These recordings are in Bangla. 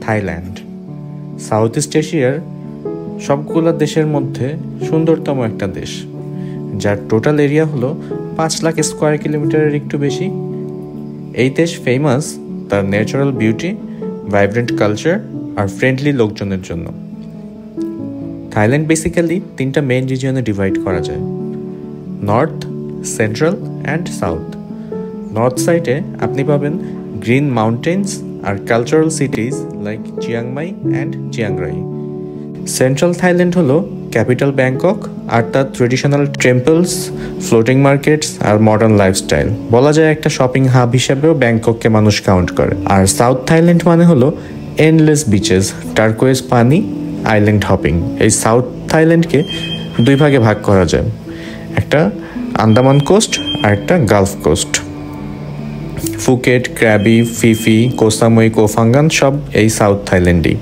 থাইল্যান্ড সাউথ ইস্ট এশিয়ার সবগুলো দেশের মধ্যে সুন্দরতম একটা দেশ, যার টোটাল এরিয়া হলো 5 লাখ স্কোয়ার কিলোমিটারের একটু বেশি। এই দেশ ফেমাস তার ন্যাচারাল বিউটি, ভাইব্রেন্ট কালচার আর ফ্রেন্ডলি লোকজনের জন্য। থাইল্যান্ড বেসিক্যালি 3টা মেইন রিজিয়নে ডিভাইড করা যায়: north, central and south. North সাইডে আপনি পাবেন গ্রিন মাউন্টেন্স আর cultural cities like Chiang Mai and Chiang Rai. Central Thailand হলো ক্যাপিটাল ব্যাংকক আর তার ট্রেডিশনাল টেম্পলস, ফ্লোটিং মার্কেটস আর মডার্ন লাইফস্টাইল। বলা যায় একটা শপিং হাব হিসেবেও ব্যাংকককে মানুষ কাউন্ট করে। আর সাউথ থাইল্যান্ড মানে হলো এন্ডলেস বিচেস, টার্কোয়েজ পানি, আইল্যান্ড হপিং। এই সাউথ থাইল্যান্ডকে 2 ভাগে ভাগ করা যায়, একটা আন্দামান কোস্ট আর একটা gulf coast. Phuket, Krabi, Phi Phi, Koh Samui, Koh Phangan সব এই সাউথ থাইল্যান্ডেই।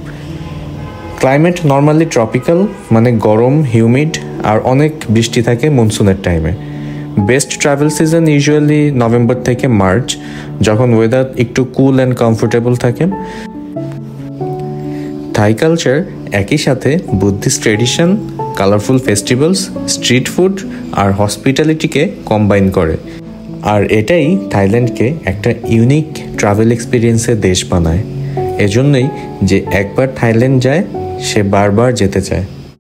ক্লাইমেট নর্মালি ট্রপিক্যাল, মানে গরম, হিউমিড আর অনেক বৃষ্টি থাকে মনসুনের টাইমে। Best travel season usually November থেকে মার্চ, যখন ওয়েদার একটু কুল অ্যান্ড কমফোর্টেবল থাকে। থাই কালচার একই সাথে Buddhist tradition, colourful festivals, street food আর হসপিটালিটিকে কম্বাইন করে। আর এটাই থাইল্যান্ডকে একটা ইউনিক ট্রাভেল এক্সপিরিয়েন্সের দেশ বানায়। এজন্যই যে একবার থাইল্যান্ড যায় সে বারবার যেতে চায়।